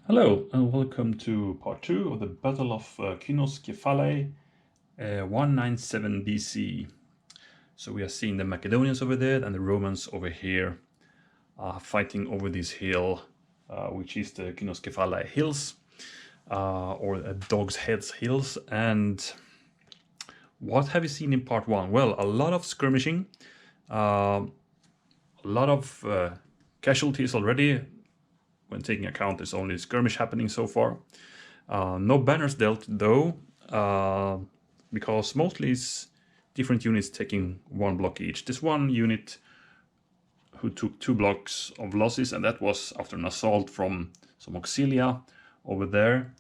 Hello and welcome to part 2 of the Battle of Cynoscephalae 197 BC. So we are seeing the Macedonians over there and the Romans over here fighting over this hill, which is the Cynoscephalae Hills, or Dog's Heads Hills. And what have you seen in part 1? Well, a lot of skirmishing, a lot of casualties already. When taking account, there's only skirmish happening so far. No banners dealt though, because mostly it's different units taking one block each. This one unit who took 2 blocks of losses, and that was after an assault from some auxilia over there.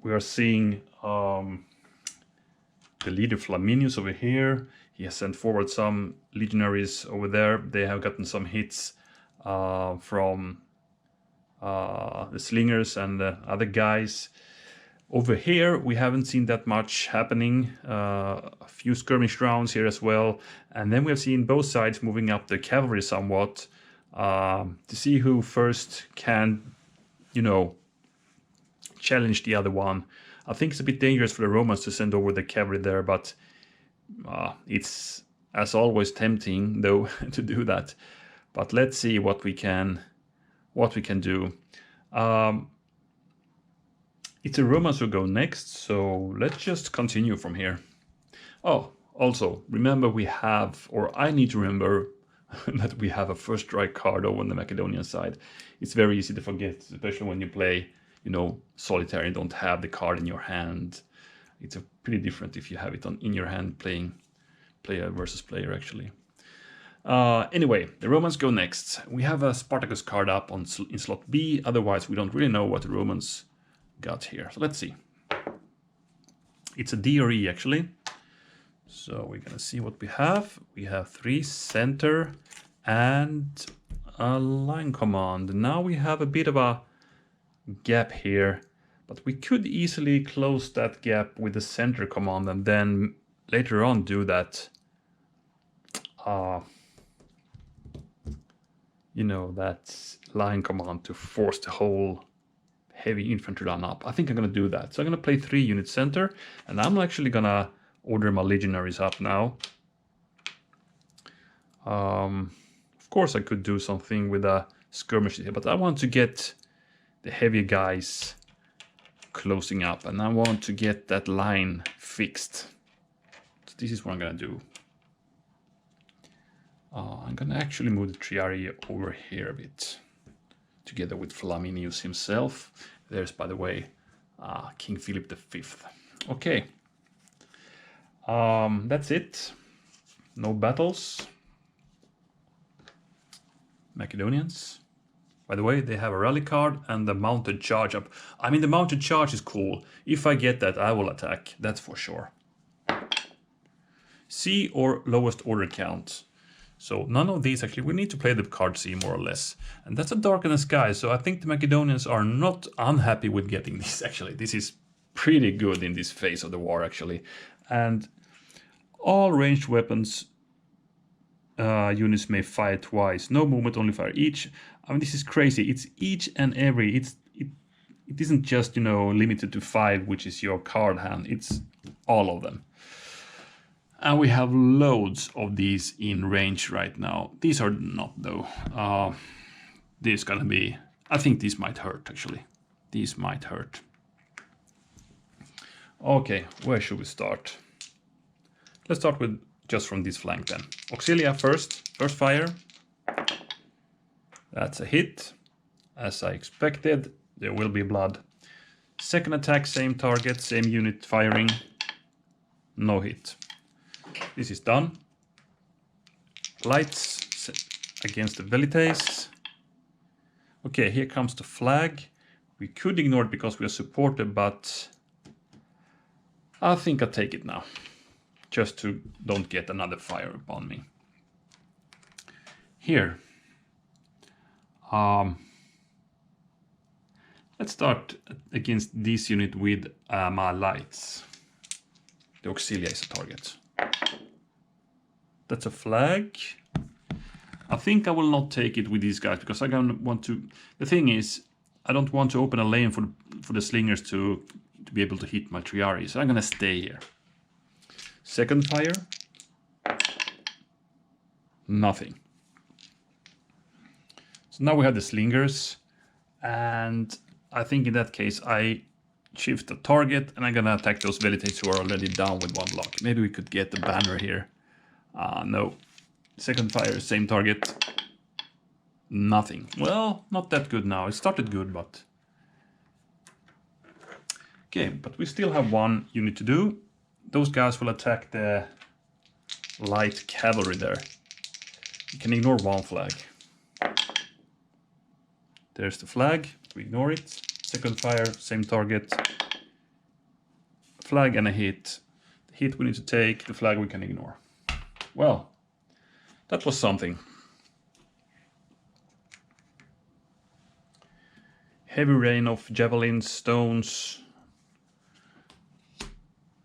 We are seeing the leader Flaminius over here. He has sent forward some legionaries over there. They have gotten some hits from the slingers and the other guys. Over here we haven't seen that much happening, a few skirmish rounds here as well, and then we have seen both sides moving up the cavalry somewhat to see who first can, challenge the other one. I think it's a bit dangerous for the Romans to send over the cavalry there, but it's as always tempting though to do that. But let's see what we can do. It's the Romans who go next, so let's just continue from here. Oh, also remember we have, or I need to remember that we have a first strike card over on the Macedonian side. It's very easy to forget, especially when you play, Solitaire and don't have the card in your hand. It's pretty different if you have it in your hand playing player versus player actually. Anyway, the Romans go next. We have a Spartacus card up in slot B, otherwise we don't really know what the Romans got here. So let's see. It's a D or E actually. So we're gonna see what we have. We have 3 center and a line command. Now we have a bit of a gap here, but we could easily close that gap with the center command and then later on do that that line command to force the whole heavy infantry line up. I think I'm going to do that. So I'm going to play 3 unit center, and I'm actually going to order my legionaries up now. Of course, I could do something with a skirmish here, but I want to get the heavy guys closing up, and I want to get that line fixed. So this is what I'm going to do. I'm going to actually move the Triarii over here a bit, together with Flaminius himself. There's, by the way, King Philip V. Okay, that's it. No battles. Macedonians. By the way, they have a rally card and the mounted charge up. I mean, the mounted charge is cool. If I get that, I will attack. That's for sure. C or lowest order count. So none of these actually, we need to play the card C more or less. And that's a Dark in the Sky, so I think the Macedonians are not unhappy with getting this actually. This is pretty good in this phase of the war actually. And all ranged weapons units may fire twice. No movement, only fire each. I mean, this is crazy. It's each and every, it isn't just, limited to 5, which is your card hand. It's all of them. And we have loads of these in range right now. These are not though. This is gonna be, I think these might hurt actually. These might hurt. Okay, where should we start? Let's start with just from this flank then. Auxilia first fire. That's a hit. As I expected, there will be blood. Second attack, same target, same unit firing. No hit. This is done. Lights against the velites. Okay, here comes the flag. We could ignore it because we are supported, but I think I'll take it now. Just to don't get another fire upon me. Here. Let's start against this unit with my lights. The auxilia is a target. That's a flag. I think I will not take it with these guys because I don't want to. The thing is, I don't want to open a lane for the slingers to be able to hit my Triari, so I'm gonna stay here. Second fire. Nothing. So now we have the slingers, and I think in that case I shift the target and I'm gonna attack those Velites who are already down with 1 block. Maybe we could get the banner here. No. Second fire, same target. Nothing. Well, not that good now. It started good, but... Okay, but we still have 1 unit to do. Those guys will attack the light cavalry there. You can ignore 1 flag. There's the flag. We ignore it. Second fire, same target. Flag and a hit. The hit we need to take, the flag we can ignore. Well, that was something. Heavy rain of javelins, stones.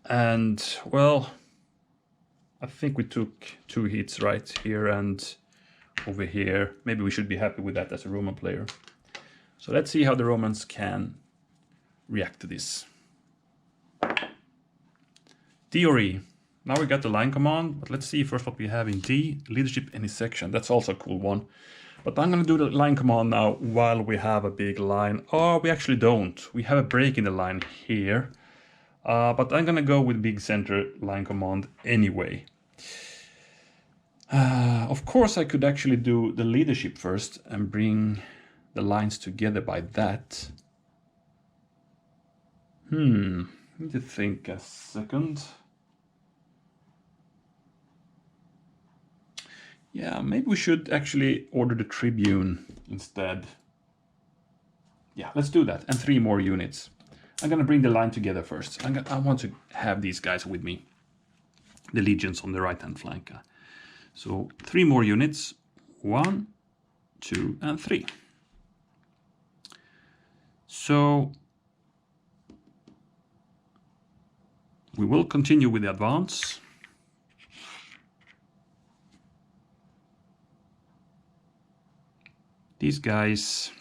And, well, I think we took 2 hits right here and over here. Maybe we should be happy with that as a Roman player. So let's see how the Romans can react to this. D or E. Now we got the line command, but let's see first what we have in D, leadership any section. That's also a cool one. But I'm going to do the line command now while we have a big line. Oh, we actually don't. We have a break in the line here. But I'm going to go with big center line command anyway. Of course, I could actually do the leadership first and bring the lines together by that. Need to think a second. Yeah, maybe we should actually order the Tribune instead. Yeah, let's do that. And 3 more units. I'm going to bring the line together first. I want to have these guys with me. The legions on the right-hand flank. So 3 more units. 1, 2, and 3. So we will continue with the advance. These guys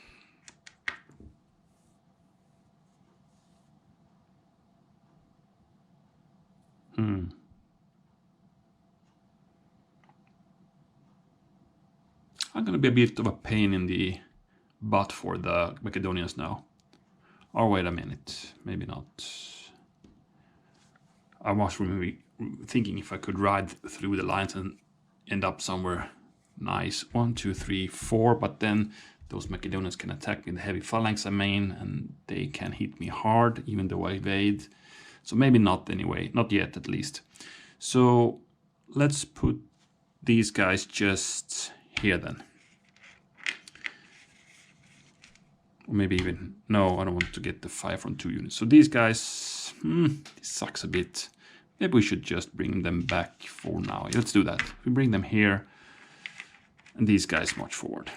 I'm going to be a bit of a pain in the butt for the Macedonians now. Or wait a minute, maybe not. I was really thinking if I could ride through the lines and end up somewhere nice. 1, 2, 3, 4, but then those Macedonians can attack me in the heavy phalanx and they can hit me hard even though I evade. So maybe not anyway, not yet at least. So let's put these guys just here then. Or maybe even, no, I don't want to get the fire from 2 units. So these guys, this sucks a bit. Maybe we should just bring them back for now. Let's do that. We bring them here and these guys march forward.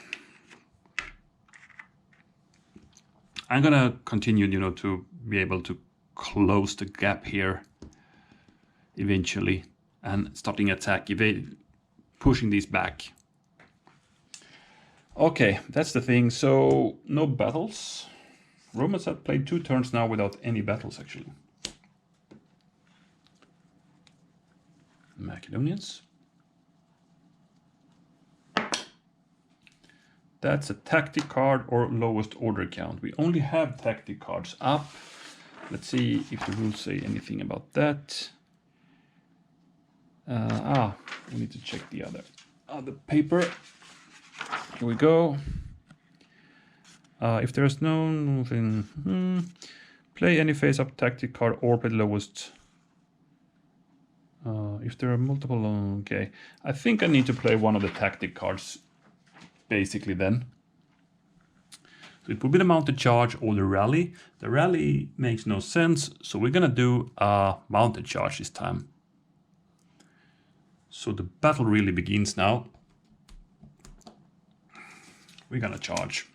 I'm gonna continue, to be able to close the gap here eventually and starting attack, pushing these back. Okay, that's the thing. So no battles. Romans have played 2 turns now without any battles actually. Macedonians. That's a tactic card or lowest order count. We only have tactic cards up. Let's see if the rules say anything about that. We need to check the other paper. Here we go. If there is no thing, play any face-up tactic card or play the lowest. If there are multiple, okay. I think I need to play one of the tactic cards, basically then. So it will be the mounted charge or the rally. The rally makes no sense, so we're gonna do a mounted charge this time. So the battle really begins now. We're gonna charge.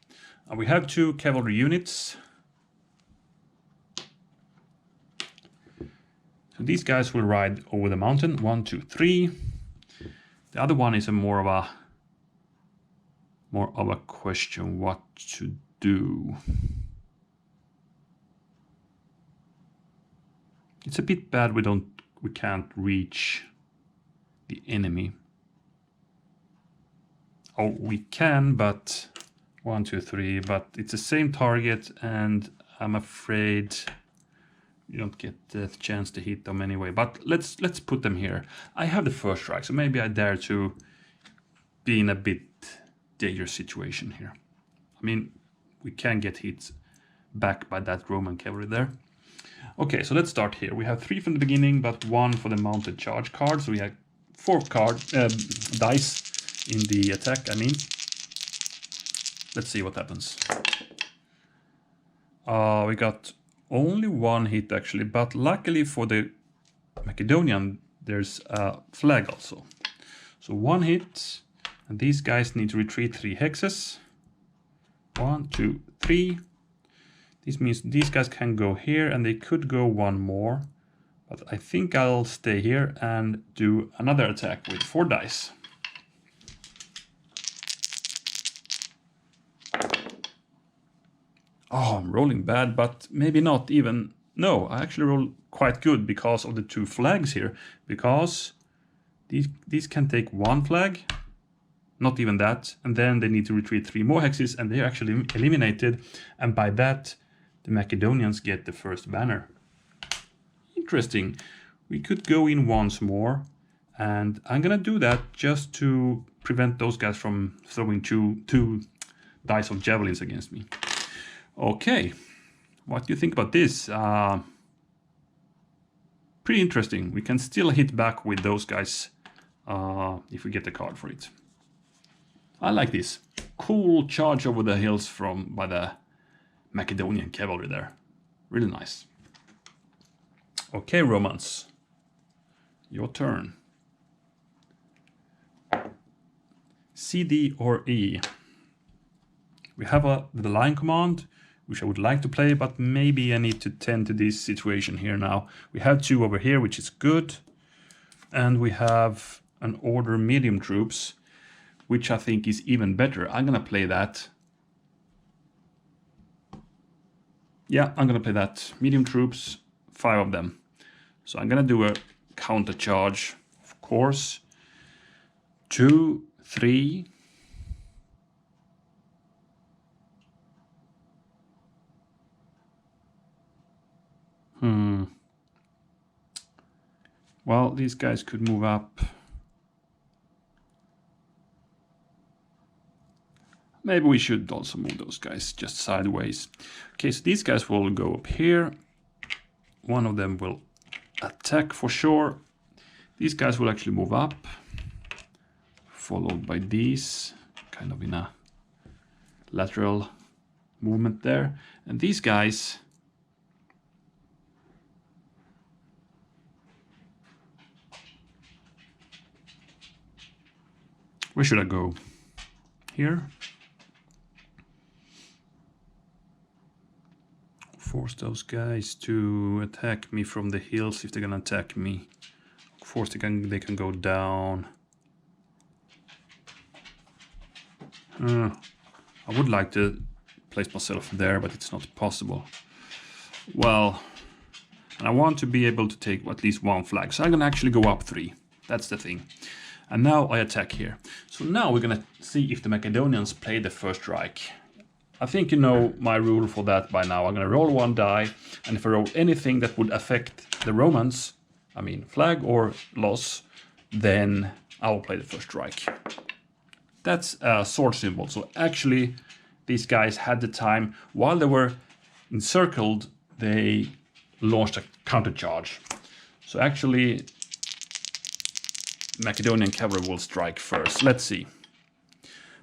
We have 2 cavalry units. So these guys will ride over the mountain. 1, 2, 3. The other one is a more of a more of a question what to do. It's a bit bad we can't reach the enemy. Oh, we can, but 1, 2, 3, but it's the same target, and I'm afraid you don't get the chance to hit them anyway. But let's put them here. I have the first strike, so maybe I dare to be in a bit dangerous situation here. I mean, we can get hit back by that Roman cavalry there. Okay, so let's start here. We have 3 from the beginning, but 1 for the mounted charge card. So we have 4 dice in the attack, I mean. Let's see what happens. We got only 1 hit actually, but luckily for the Macedonian, there's a flag also. So 1 hit, and these guys need to retreat 3 hexes. 1, 2, 3. This means these guys can go here, and they could go 1 more. But I think I'll stay here and do another attack with 4 dice. Oh, I'm rolling bad, but maybe not even. No, I actually roll quite good because of the 2 flags here. Because these can take 1 flag, not even that, and then they need to retreat 3 more hexes, and they're actually eliminated. And by that, the Macedonians get the first banner. Interesting. We could go in once more, and I'm gonna do that just to prevent those guys from throwing two dice of javelins against me. Okay, what do you think about this? Pretty interesting. We can still hit back with those guys if we get the card for it. I like this. Cool charge over the hills by the Macedonian cavalry there. Really nice. Okay, Romans. Your turn. C, D, or E. We have the line command, which I would like to play, but maybe I need to tend to this situation here now. We have 2 over here, which is good. And we have an order medium troops, which I think is even better. I'm gonna play that. Yeah, I'm gonna play that. Medium troops, 5 of them. So I'm gonna do a counter charge, of course. 2, 3. Well, these guys could move up. Maybe we should also move those guys just sideways. Okay, so these guys will go up here. One of them will attack for sure. These guys will actually move up, followed by these, kind of in a lateral movement there. And these guys, where should I go? Here? Force those guys to attack me from the hills if they're gonna attack me. Of course they can go down. I would like to place myself there, but it's not possible. Well, and I want to be able to take at least 1 flag, so I'm gonna actually go up 3. That's the thing. And now I attack here. So now we're gonna see if the Macedonians play the first strike. I think you know my rule for that by now. I'm gonna roll 1 die, and if I roll anything that would affect the Romans, I mean flag or loss, then I will play the first strike. That's a sword symbol. So actually these guys had the time, while they were encircled, they launched a counter charge. So actually Macedonian cavalry will strike first. Let's see.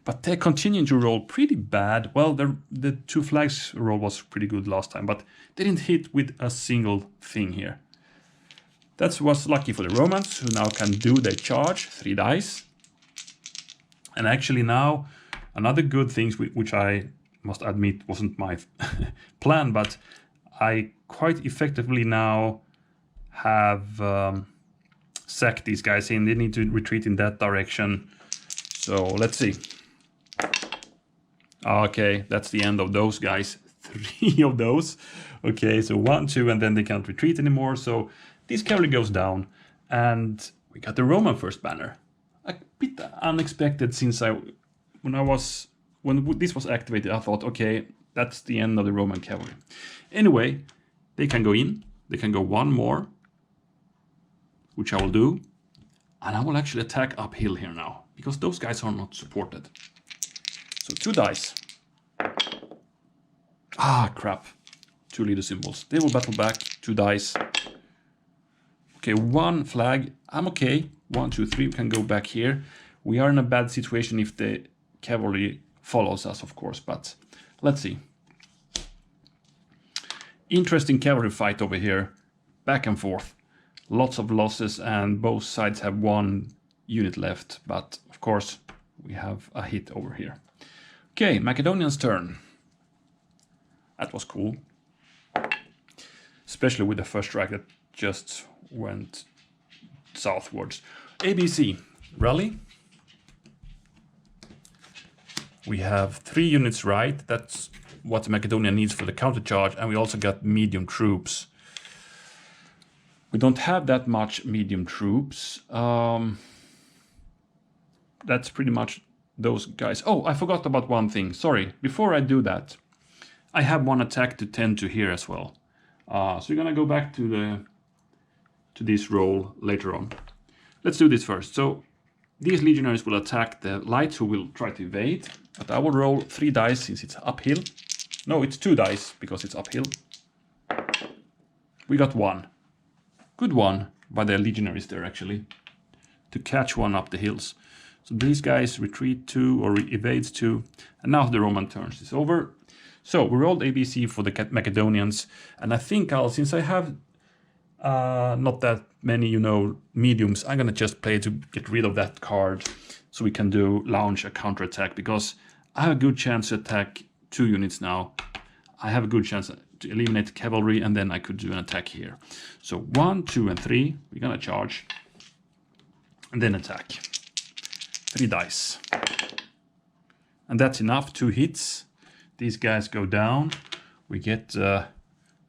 But they're continuing to roll pretty bad. Well, the 2 flags roll was pretty good last time, but they didn't hit with a single thing here. That was lucky for the Romans, who now can do their charge, 3 dice. And actually now, another good thing, which I must admit wasn't my plan, but I quite effectively now have sacked these guys in. They need to retreat in that direction. So let's see. Okay, that's the end of those guys. 3 of those. Okay, so 1, 2, and then they can't retreat anymore. So this cavalry goes down, and we got the Roman first banner. A bit unexpected, since when this was activated, I thought, okay, that's the end of the Roman cavalry. Anyway, they can go in. They can go one more, which I will do. And I will actually attack uphill here now, because those guys are not supported. So 2 dice. Ah, crap. 2 leader symbols. They will battle back. 2 dice. Okay, 1 flag. I'm okay. 1, 2, 3. We can go back here. We are in a bad situation if the cavalry follows us, of course, but let's see. Interesting cavalry fight over here. Back and forth. Lots of losses, and both sides have 1 unit left, but of course we have a hit over here. Okay, Macedonian's turn. That was cool. Especially with the first strike that just went southwards. ABC, rally. We have 3 units right. That's what Macedonia needs for the countercharge, and we also got medium troops. We don't have that much medium troops. That's pretty much those guys. Oh, I forgot about one thing. Sorry. Before I do that, I have 1 attack to tend to here as well. So we're gonna go back to this roll later on. Let's do this first. So these legionaries will attack the lights, who will try to evade. But I will roll 3 dice since it's uphill. No, it's 2 dice because it's uphill. We got 1. Good one by the legionaries there, actually, to catch 1 up the hills. So these guys retreat 2 or evades 2, and now the Roman turns is over. So we rolled ABC for the Macedonians, and I think since I have not that many, mediums, I'm gonna just play to get rid of that card, so we can launch a counterattack, because I have a good chance to attack 2 units now. I have a good chance to eliminate cavalry, and then I could do an attack here. So 1, 2, and 3, we're gonna charge, and then attack. 3 dice. And that's enough, 2 hits. These guys go down. We get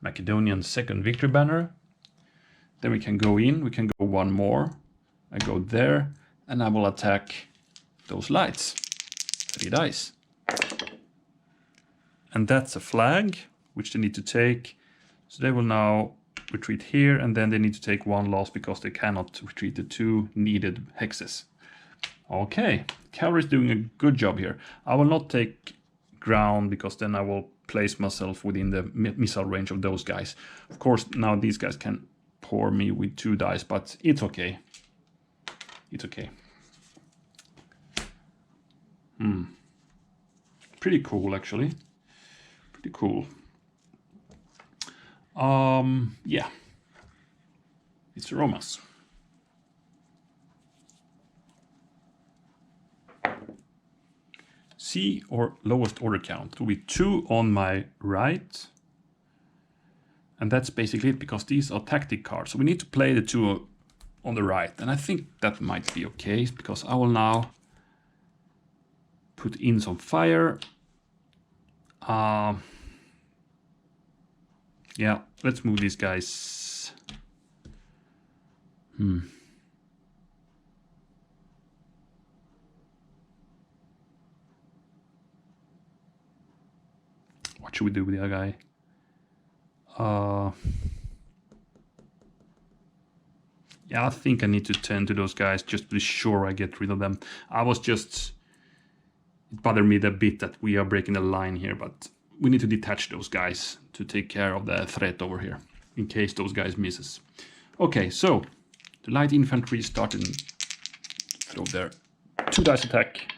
Macedonian's second victory banner. Then we can go in, we can go 1 more. I go there, and I will attack those lights. 3 dice. And that's a flag, which they need to take. So they will now retreat here, and then they need to take 1 loss because they cannot retreat the 2 needed hexes. Okay, cavalry is doing a good job here. I will not take ground, because then I will place myself within the missile range of those guys. Of course, now these guys can pour me with 2 dice, but it's okay. It's okay. Pretty cool, actually. Pretty cool. Yeah. It's Romans. C or lowest order count. It will be 2 on my right. And that's basically it, because these are tactic cards. So we need to play the 2 on the right. And I think that might be okay, because I will now put in some fire. Yeah, let's move these guys. What should we do with the other guy? Yeah, I think I need to tend to those guys just to be sure I get rid of them. It bothered me a bit that we are breaking the line here, but we need to detach those guys to take care of the threat over here, in case those guys misses. Okay, so the light infantry started throw their 2 dice attack.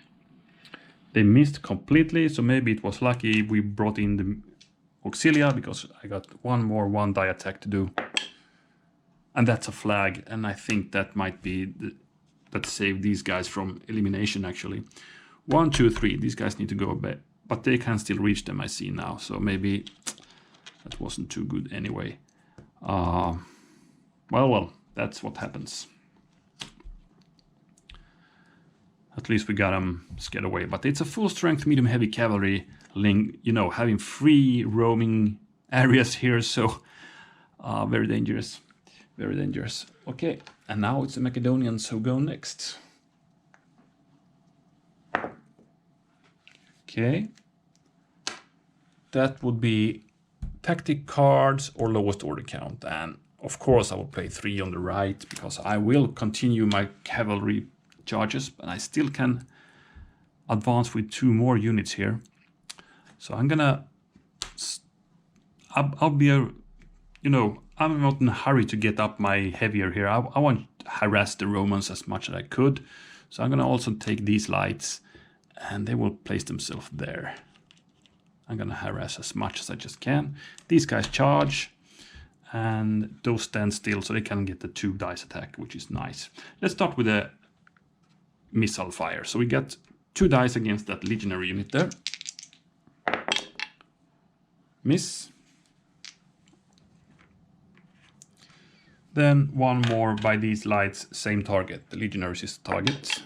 They missed completely, so maybe it was lucky we brought in the auxilia, because I got 1 more 1 die attack to do. And that's a flag, and I think that might be that saved these guys from elimination, actually. 1, 2, 3. These guys need to go back, but they can still reach them, I see now. So maybe that wasn't too good anyway. Well, that's what happens. At least we got them scared away. But it's a full strength medium heavy cavalry link, you know, having free roaming areas here. So very dangerous. Very dangerous. Okay, and now it's the Macedonians who go next. Okay. That would be tactic cards or lowest order count. And of course I will play 3 on the right because I will continue my cavalry charges, but I still can advance with 2 more units here. So I'm gonna, I'll be a, you know, I'm not in a hurry to get up my heavier here. I want to harass the Romans as much as I could. So I'm gonna also take these lights and they will place themselves there. I'm gonna harass as much as I just can. These guys charge and those stand still so they can get the 2 dice attack, which is nice. Let's start with a missile fire. So we get 2 dice against that legionary unit there. Miss. Then 1 more by these lights, same target. The legionaries is the target.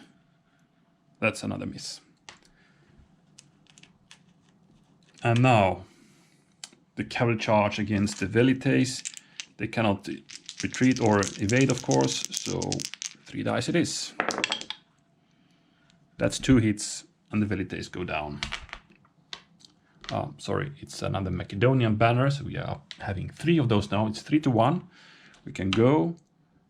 That's another miss. And now the cavalry charge against the velites. They cannot retreat or evade, of course, so 3 dice it is. That's 2 hits and the velites go down. Sorry, it's another Macedonian banner, so we are having 3 of those now. It's 3 to 1. We can go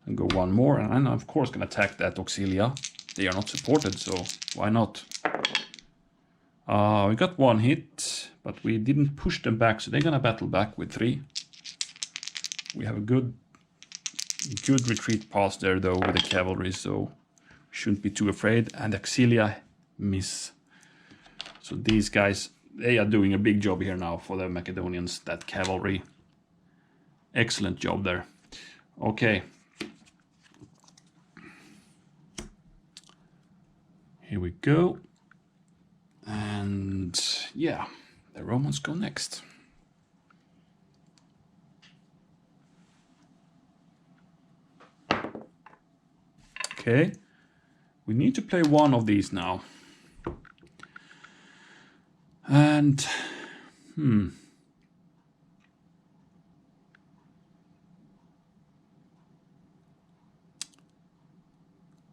and go 1 more, and I'm of course going to attack that auxilia. They are not supported, so why not? We got 1 hit, but we didn't push them back, so they're going to battle back with 3. We have a good retreat pass there, though, with the cavalry, so we shouldn't be too afraid. And auxilia miss. So these guys, they are doing a big job here now for the Macedonians, that cavalry. Excellent job there. Okay. Here we go. And yeah, the Romans go next. Okay. We need to play 1 of these now. And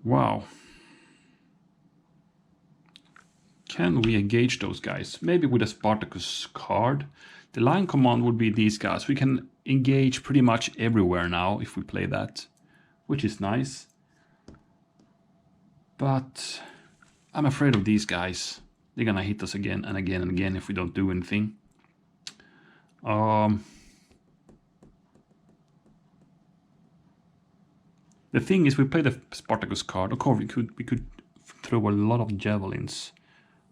wow. Can we engage those guys? Maybe with a Spartacus card. The line command would be these guys. We can engage pretty much everywhere now if we play that, which is nice. But I'm afraid of these guys. They're gonna hit us again and again and again if we don't do anything. The thing is, we play the Spartacus card. Of course, we could throw a lot of javelins.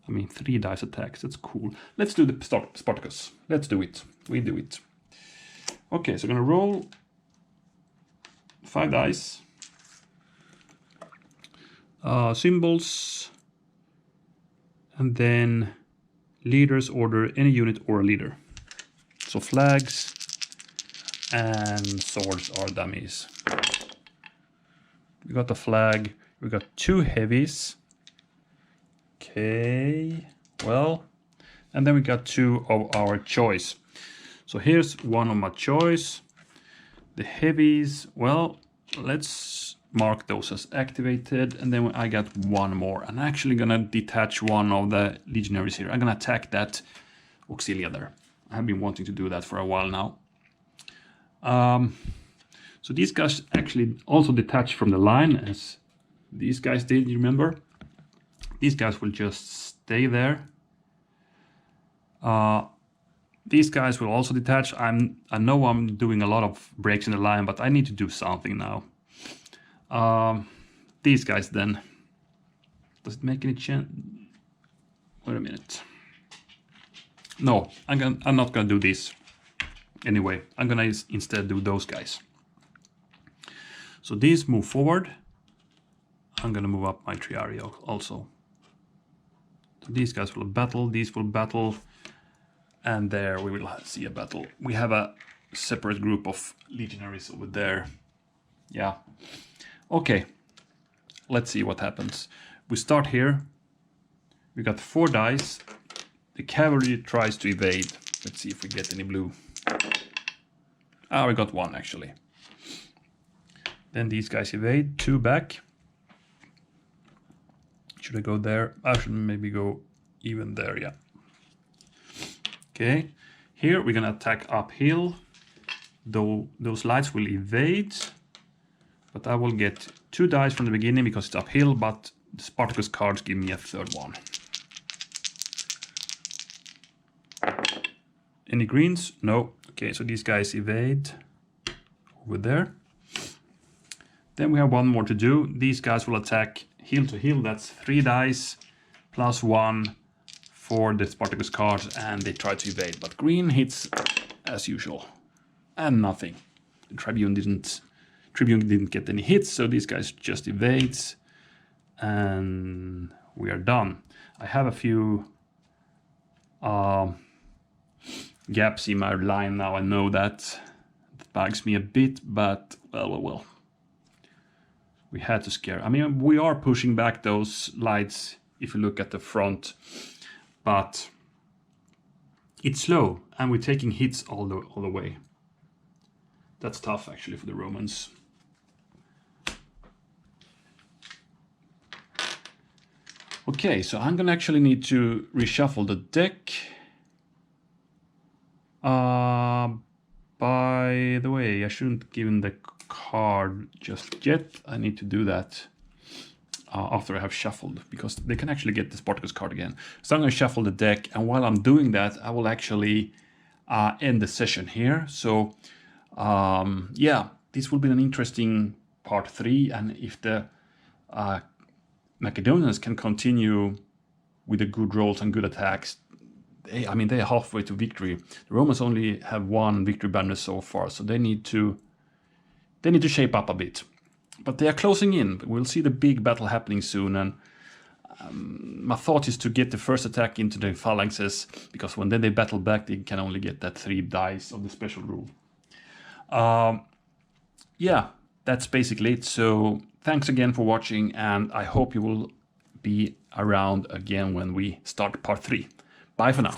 I mean, 3 dice attacks. That's cool. Let's do the Spartacus. Let's do it. We do it. Okay, so I'm gonna roll 5 dice. Symbols. And then leaders order any unit or a leader. So flags and swords are dummies. We got the flag. We got 2 heavies. Okay, well, and then we got 2 of our choice. So here's 1 of my choice. The heavies, well, let's mark those as activated, and then I got 1 more. I'm actually gonna detach 1 of the legionaries here. I'm gonna attack that auxilia there. I have been wanting to do that for a while now. So these guys actually also detach from the line, as these guys did, you remember? These guys will just stay there. These guys will also detach. I know I'm doing a lot of breaks in the line, but I need to do something now. These guys then. Does it make any chance? Wait a minute. No, I'm not gonna do this. Anyway, I'm gonna instead do those guys. So these move forward. I'm gonna move up my triarii also. So these guys will battle, these will battle, and there we will see a battle. We have a separate group of legionaries over there. Yeah. Okay. Let's see what happens. we start here. We got 4 dice. The cavalry tries to evade. Let's see if we get any blue. Ah, we got 1 actually. Then these guys evade, 2 back. Should I go there? I should maybe go even there, yeah. Okay, here we're gonna attack uphill. Though those lights will evade, but I will get 2 dice from the beginning because it's uphill, but the Spartacus cards give me a 3rd one. Any greens? No. Okay, so these guys evade over there. Then we have 1 more to do. These guys will attack heel to heel. That's 3 dice plus 1 for the Spartacus cards, and they try to evade. But green hits as usual, and nothing. The Tribune didn't get any hits, so these guys just evades, and we are done. I have a few gaps in my line now. I know that. It bugs me a bit, but well. We had to scare. I mean, we are pushing back those lights if you look at the front, but it's slow, and we're taking hits all the way. That's tough actually for the Romans. Okay, so I'm gonna actually need to reshuffle the deck. By the way, I shouldn't give him the card just yet. I need to do that after I have shuffled, because they can actually get the Spartacus card again. So I'm going to shuffle the deck, and while I'm doing that, I will actually end the session here. So yeah, this will be an interesting part 3, and if the Macedonians can continue with the good rolls and good attacks, they are halfway to victory. The Romans only have 1 victory banner so far, so they need to shape up a bit. But they are closing in. We'll see the big battle happening soon, and my thought is to get the first attack into the phalanxes, because when they battle back, they can only get that 3 dice of the special rule. Yeah, that's basically it. So thanks again for watching, and I hope you will be around again when we start part 3. Bye for now.